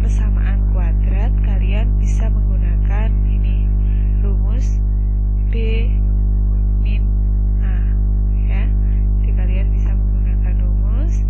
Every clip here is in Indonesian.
persamaan kuadrat, kalian bisa menggunakan ini rumus B min A ya. Jadi kalian bisa menggunakan rumus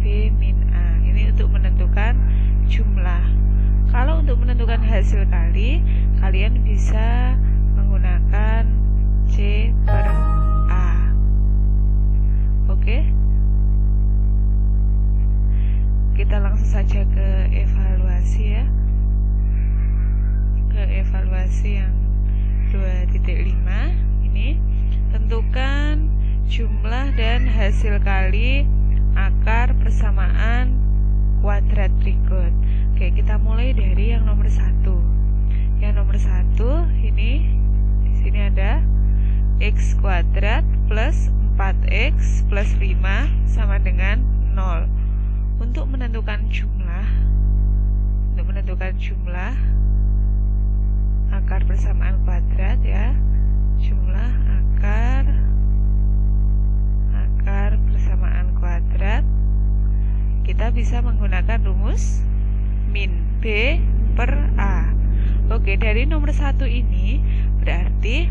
B min A. Ini untuk menentukan jumlah. Kalau untuk menentukan hasil kali, kalian bisa menggunakan C per A. Oke? Kita langsung saja ke evaluasi ya. Ke evaluasi yang 2.5. Ini tentukan jumlah dan hasil kali akar persamaan kuadrat berikut. Oke, kita mulai dari yang nomor 1. Yang nomor 1 ini di sini ada x kuadrat plus 4x plus 5 sama dengan 0. Untuk menentukan jumlah akar persamaan kuadrat ya, jumlah akar persamaan kuadrat, kita bisa menggunakan rumus min B per A. Oke, dari nomor 1 ini berarti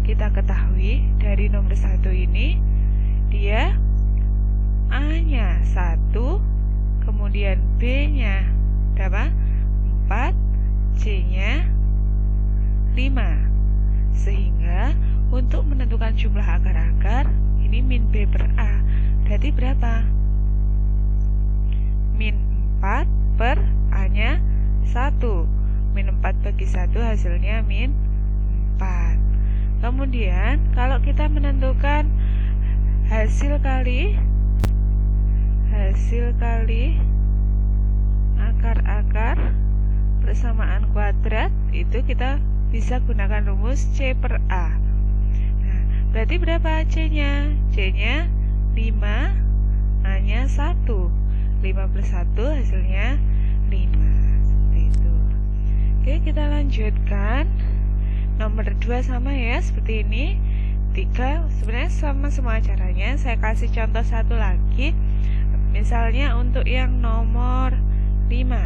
kita ketahui dari nomor 1 ini dia A-nya 1, kemudian B-nya berapa? 4, C-nya 5. Sehingga untuk menentukan jumlah akar-akar ini min B per A. Berarti berapa? Min 4 per A-nya 1. Min 4 bagi 1 hasilnya min 4. Kemudian kalau kita menentukan hasil kali akar-akar persamaan kuadrat, itu kita bisa gunakan rumus C per A. Nah, berarti berapa C-nya? C-nya 5, A-nya 1. 5 plus 1 hasilnya 5. Seperti itu. Oke, kita lanjutkan. Nomor 2 sama ya, seperti ini. 3 sebenarnya sama semua caranya. Saya kasih contoh satu lagi. Misalnya untuk yang nomor 5.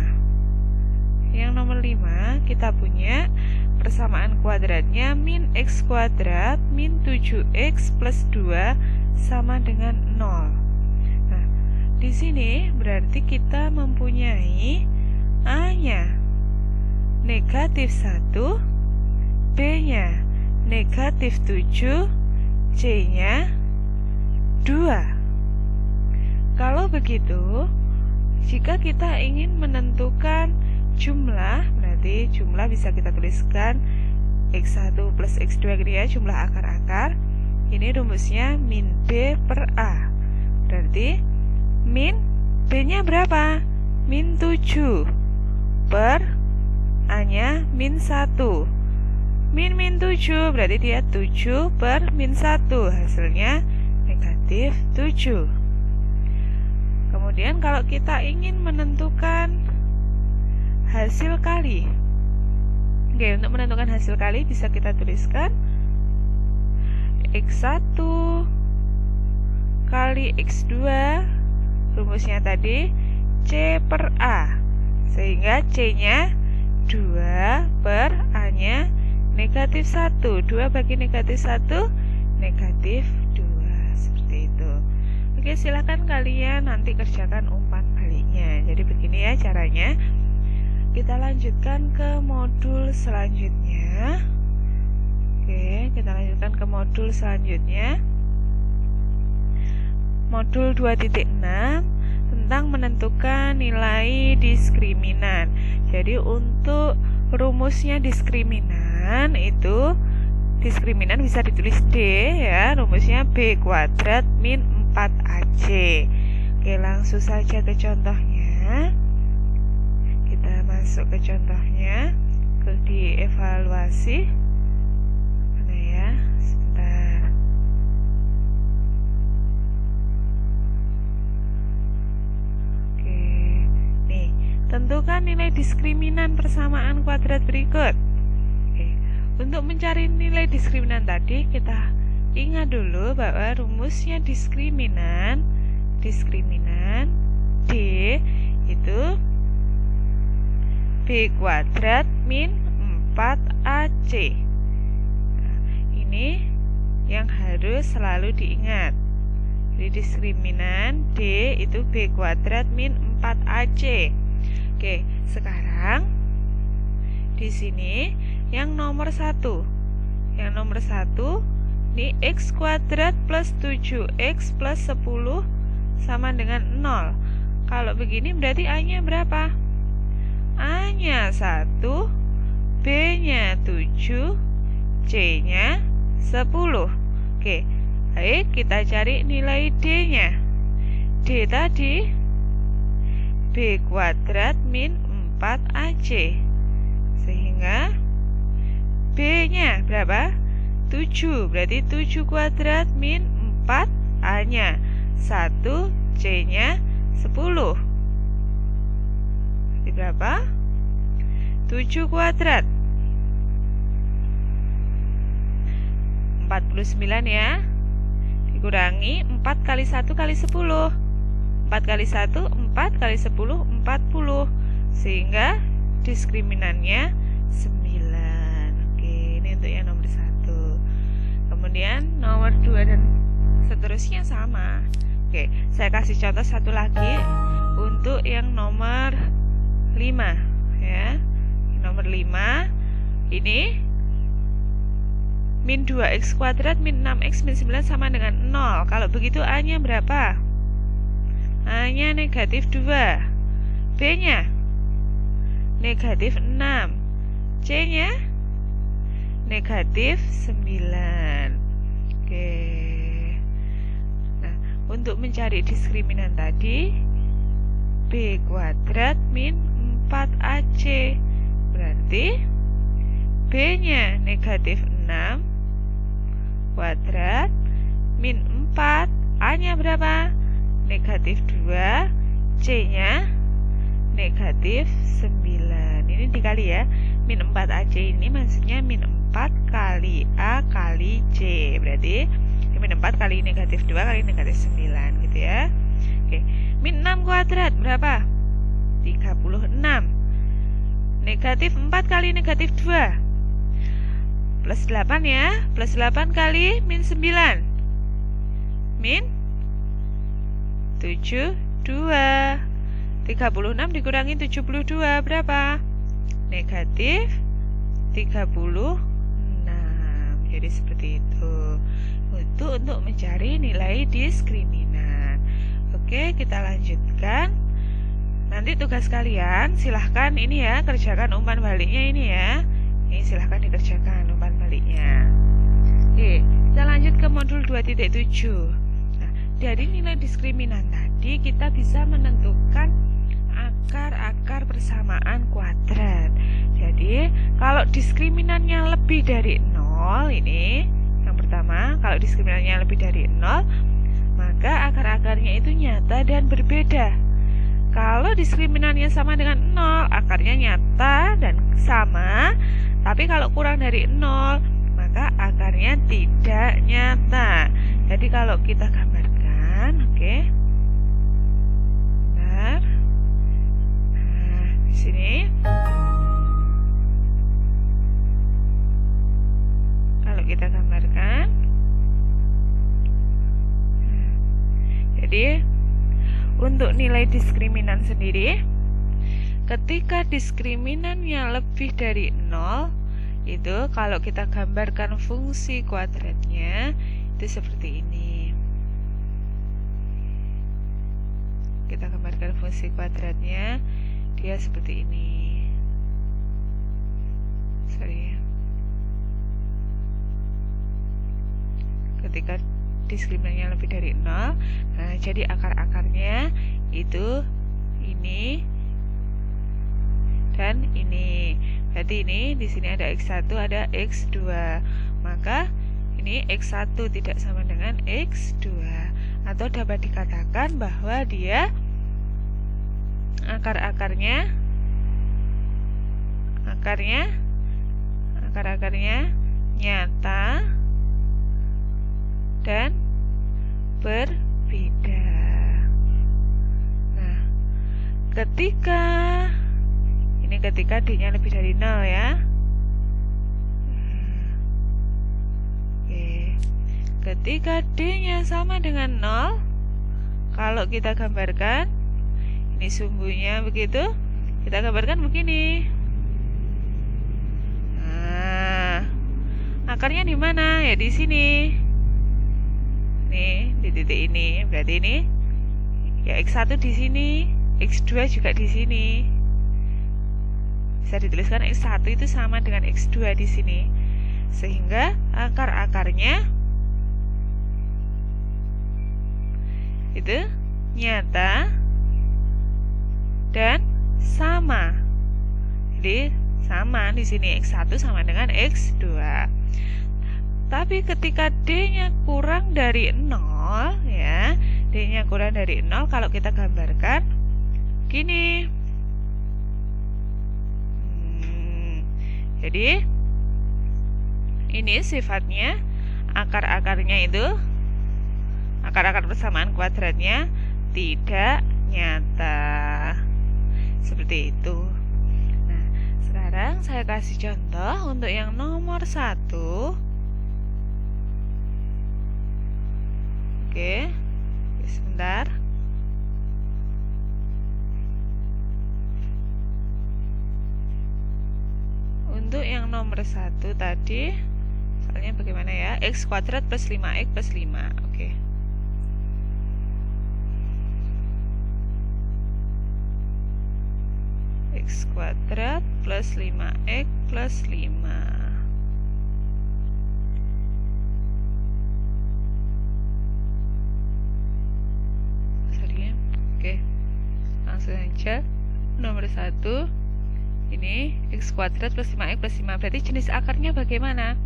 Yang nomor 5 kita punya persamaan kuadratnya min x kuadrat min 7x plus 2 sama dengan 0. Nah, di sini berarti kita mempunyai A-nya negatif 1, B-nya negatif 7, C-nya 2. Kalau begitu, jika kita ingin menentukan jumlah, berarti jumlah bisa kita tuliskan x1 plus x2 gitu ya, jumlah akar-akar. Ini rumusnya min B per A. Berarti min B-nya berapa? Min 7 per A-nya min 1. Min 7 berarti dia 7 per min 1, hasilnya negatif 7. Kemudian kalau kita ingin menentukan hasil kali, oke, untuk menentukan hasil kali bisa kita tuliskan x1 kali x2, rumusnya tadi C per A, sehingga C-nya 2 per A-nya negatif 1. 2 bagi negatif 1, negatif 2. Seperti itu. Oke, silakan kalian nanti kerjakan umpan baliknya. Jadi begini ya caranya. Kita lanjutkan ke modul selanjutnya. Oke, kita lanjutkan ke modul selanjutnya. Modul 2.6 tentang menentukan nilai diskriminan. Jadi untuk rumusnya diskriminan itu, diskriminan bisa ditulis D ya, rumusnya B kuadrat min 4AC. Oke, langsung saja ke contohnya. Kita masuk ke contohnya, di evaluasi. Mana ya? Sebentar. Oke, nih, tentukan nilai diskriminan persamaan kuadrat berikut. Oke, untuk mencari nilai diskriminan tadi, kita ingat dulu bahwa rumusnya diskriminan D itu B kuadrat min 4AC. Nah, ini yang harus selalu diingat. Jadi diskriminan D itu B kuadrat min 4AC. Oke, sekarang di sini yang nomor 1. Yang nomor 1 ini X kuadrat plus 7X plus 10 sama dengan 0. Kalau begini berarti A-nya berapa? A-nya 1, B-nya 7, C-nya 10. Oke, baik, kita cari nilai D-nya. D tadi B kuadrat min 4AC. Sehingga B-nya berapa? 7. Berarti 7 kuadrat min 4 A-nya 1, C-nya 10. Berarti berapa? 7 kuadrat 49 ya. Dikurangi 4 kali 1 kali 10. 4 kali 1, 4 kali 10, 40. Sehingga diskriminannya 9. Oke, ini untuk yang nomor 1. Kemudian nomor 2 dan seterusnya sama. Oke, saya kasih contoh satu lagi untuk yang nomor 5 ya. Nomor 5 ini min 2x kuadrat min 6x min 9 sama dengan 0. Kalau begitu A-nya berapa? A-nya negatif 2. B-nya negatif 6. C-nya negatif 9. Oke. Nah, untuk mencari diskriminan tadi B kuadrat min 4AC. Berarti B-nya negatif 6 kuadrat min 4. A-nya berapa? Negatif 2. C-nya negatif 9. Ini dikali ya. Min 4AC ini maksudnya min 4 kali A kali C. Berarti min 4 kali negatif 2 kali negatif 9 gitu ya. Oke. Min 6 kuadrat berapa? 36. Negatif 4 kali negatif 2 plus 8 ya. Plus 8 kali min 9 min 72. 36 dikurangi 72 berapa? Negatif 36. Jadi seperti itu. Itu untuk mencari nilai diskriminan. Oke, kita lanjutkan. Nanti tugas kalian silahkan ini ya, kerjakan umpan baliknya ini ya. Ini silahkan dikerjakan umpan baliknya. Oke, kita lanjut ke modul 2.7. Nah, dari nilai diskriminan tadi kita bisa menentukan akar-akar persamaan kuadrat. Jadi, kalau diskriminannya lebih dari 0 ini, yang pertama, kalau diskriminannya lebih dari 0, maka akar-akarnya itu nyata dan berbeda. Kalau diskriminannya sama dengan 0, akarnya nyata dan sama. Tapi kalau kurang dari 0, maka akarnya tidak nyata. Jadi kalau kita gambarkan, oke. Bentar. Nah, di sini kalau kita gambarkan, jadi untuk nilai diskriminan sendiri, ketika diskriminannya lebih dari 0, itu kalau kita gambarkan fungsi kuadratnya itu seperti ini. Kita gambarkan fungsi kuadratnya, dia seperti ini. Sorry. Ketika diskriminannya lebih dari 0, nah jadi akar-akarnya itu ini dan ini. Berarti ini di sini ada X1, ada X2. Maka ini X1 tidak sama dengan X2. Atau dapat dikatakan bahwa dia akar-akarnya nyata dan berbeda. Nah, ketika ini ketika D-nya lebih dari 0 ya. Oke. Ketika D-nya sama dengan 0, kalau kita gambarkan, ini sumbunya begitu, kita gambarkan begini. Nah, akarnya di mana? Ya di sini. Nih, di titik ini. Berarti ini ya X1 di sini, X2 juga di sini. Bisa dituliskan X1 itu sama dengan X2 di sini. Sehingga akar-akarnya itu nyata dan sama. Jadi sama di sini X1 sama dengan X2. Tapi ketika D-nya kurang dari 0 ya, D-nya kurang dari 0 kalau kita gambarkan gini. Jadi ini sifatnya akar-akarnya itu, akar-akar persamaan kuadratnya tidak nyata. Seperti itu. Nah, sekarang saya kasih contoh untuk yang nomor 1. Oke, sebentar. Untuk yang nomor 1 tadi, soalnya bagaimana ya? X kuadrat plus 5X plus 5. Oke. X kuadrat plus 5X plus 5. Sorry ya. Oke. Langsung aja. Nomor 1. Ini X kuadrat plus 5X plus 5. Berarti jenis akarnya bagaimana?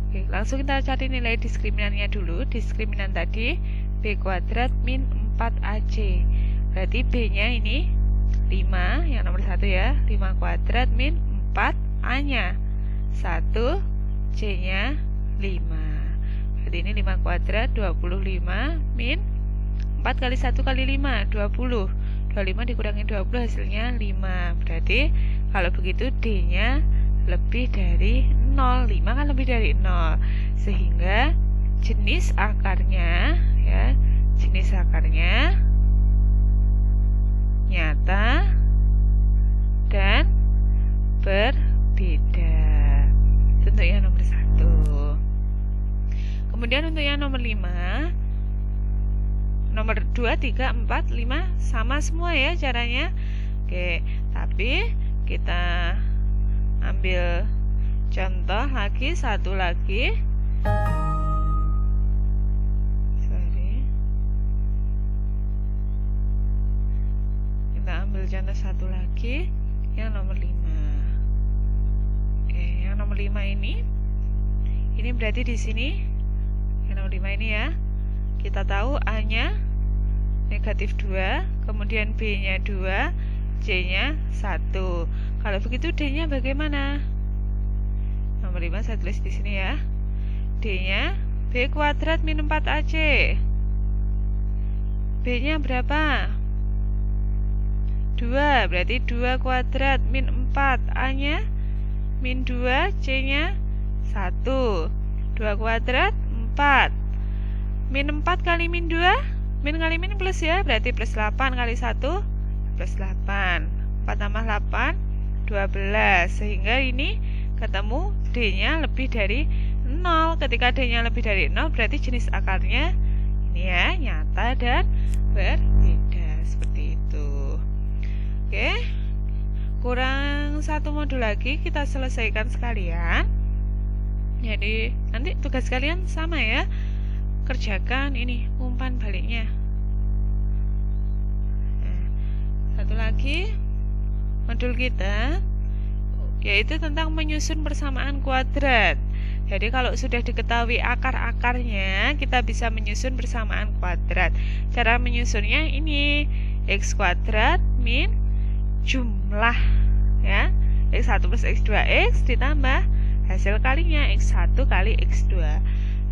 Oke, langsung kita cari nilai diskriminannya dulu. Diskriminan tadi B kuadrat min 4AC. Berarti B-nya ini 5, yang nomor 1 ya, 5 kuadrat min 4A-nya 1, C-nya 5. Berarti ini 5 kuadrat 25 min 4 kali 1 kali 5, 20. 25 dikurangi 20 hasilnya 5. Berarti kalau begitu D-nya lebih dari 0. 5 kan lebih dari 0. Sehingga jenis akarnya ya, jenis akarnya nyata dan berbeda. Itu untuk yang nomor 1. Kemudian untuk yang nomor 5, nomor 2, 3, 4, 5 sama semua ya caranya. Oke, tapi kita ambil contoh lagi, satu lagi. Kita ambil contoh satu lagi, yang nomor 5. Oke, yang nomor 5 ini berarti di sini yang nomor 5 ini ya. Kita tahu A-nya negatif 2, kemudian B-nya 2, C-nya 1. Kalau begitu D-nya bagaimana? Nomor 5 saya tulis di sini ya. D-nya B kuadrat min 4AC. B-nya berapa? 2, berarti 2 kuadrat min 4. A-nya min 2, C-nya 1. 2 kuadrat 4. Min 4 kali min 2, min kali min plus ya, berarti plus 8 kali 1 plus 8. 4 tambah 8, 12. Sehingga ini ketemu D-nya lebih dari 0. Ketika D-nya lebih dari 0, berarti jenis akarnya ini ya, nyata dan berbeda. Seperti itu. Oke, kurang satu modul lagi, kita selesaikan sekalian. Jadi nanti tugas kalian sama ya, kerjakan ini umpan baliknya. Nah, satu lagi modul kita yaitu tentang menyusun persamaan kuadrat. Jadi kalau sudah diketahui akar-akarnya, kita bisa menyusun persamaan kuadrat. Cara menyusunnya ini X kuadrat min jumlah ya, X1 plus X2X ditambah hasil kalinya X1 kali X2.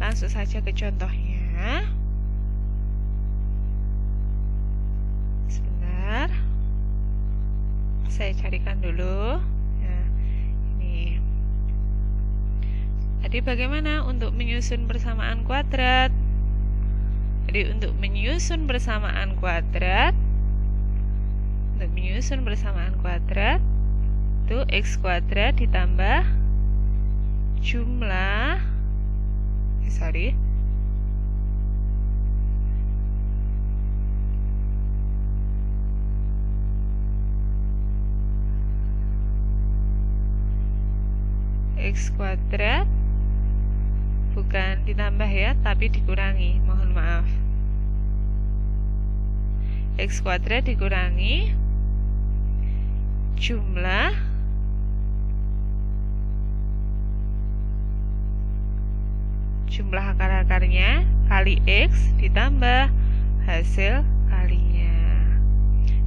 Langsung saja ke contohnya. Sebentar. saya carikan dulu. Nah, ini. Jadi bagaimana untuk menyusun persamaan kuadrat? Jadi untuk menyusun persamaan kuadrat, itu x kuadrat ditambah jumlah x kuadrat bukan ditambah ya, tapi dikurangi, mohon maaf. X kuadrat dikurangi jumlah akar-akarnya kali X ditambah hasil kalinya.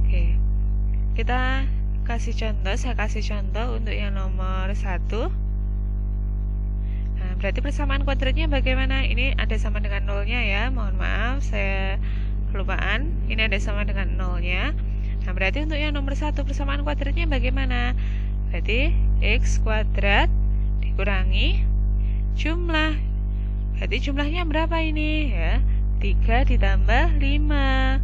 Oke, kita kasih contoh. Saya kasih contoh untuk yang nomor 1. Nah, berarti persamaan kuadratnya bagaimana? Ini ada sama dengan nolnya ya, mohon maaf saya kelupaan. Ini ada sama dengan nolnya. Nah, berarti untuk yang nomor 1 persamaan kuadratnya bagaimana? Berarti x kuadrat dikurangi jumlah. Berarti jumlahnya berapa ini ya? 3 ditambah 5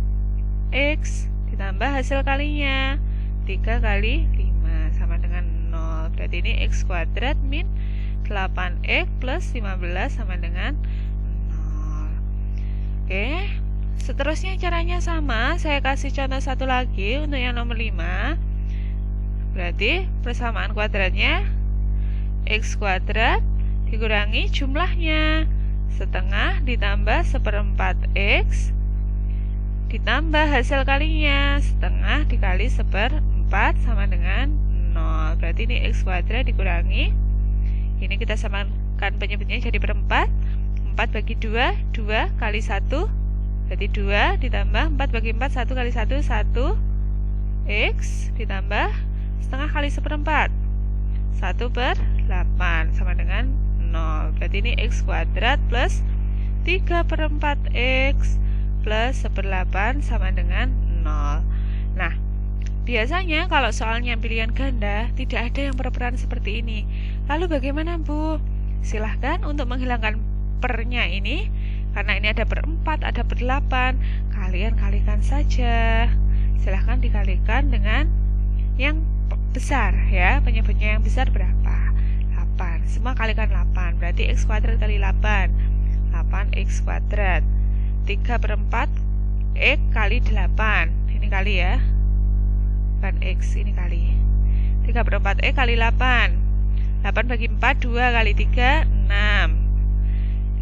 x ditambah hasil kalinya 3 kali 5 sama dengan 0. Berarti ini x kuadrat min 8x plus 15 sama dengan 0. Oke, seterusnya caranya sama. Saya kasih contoh satu lagi untuk yang nomor 5. Berarti persamaan kuadratnya x kuadrat dikurangi jumlahnya, setengah ditambah 1/4 x ditambah hasil kalinya, setengah dikali 1/4 sama dengan 0. Berarti ini x kuadrat dikurangi, ini kita samakan penyebutnya jadi perempat. 4 bagi 2, 2 kali 1, berarti 2 ditambah 4 bagi 4, 1 kali 1, 1 x ditambah setengah kali 1/4, 1/8 sama dengan 0. Berarti ini x kuadrat plus 3/4 x plus 1/8 sama dengan 0. Nah, biasanya kalau soalnya pilihan ganda tidak ada yang per-peran seperti ini. Lalu bagaimana Bu? Silahkan untuk menghilangkan pernya ini, karena ini ada per-4, ada per-8, kalian kalikan saja. Silahkan dikalikan dengan yang besar ya, penyebutnya yang besar berapa? 8. Semua kalikan 8, berarti x kuadrat kali 8, 8x kuadrat. 3/4 x kali 8, ini kali ya, bukan x, ini kali. 3/4 x kali 8, 8 bagi 4, 2 kali 3, 6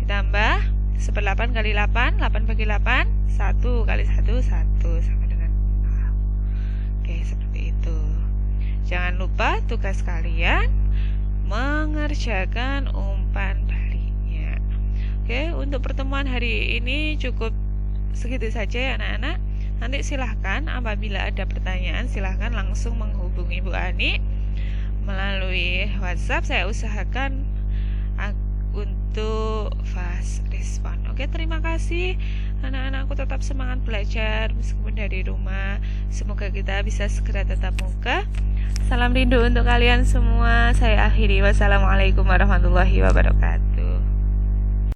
ditambah 1/8 kali 8, 8 bagi 8, 1 kali 1, 1 sama dengan 0. Oke, seperti itu. Jangan lupa tugas kalian mengerjakan umpan baliknya. Oke, untuk pertemuan hari ini cukup segitu saja ya anak-anak. Nanti silahkan apabila ada pertanyaan silahkan langsung menghubungi Bu Ani melalui WhatsApp. Saya usahakan untuk fast respon. Oke, terima kasih anak-anakku, tetap semangat belajar meskipun dari rumah. Semoga kita bisa segera tatap muka. Salam rindu untuk kalian semua. Saya akhiri. Wassalamualaikum warahmatullahi wabarakatuh.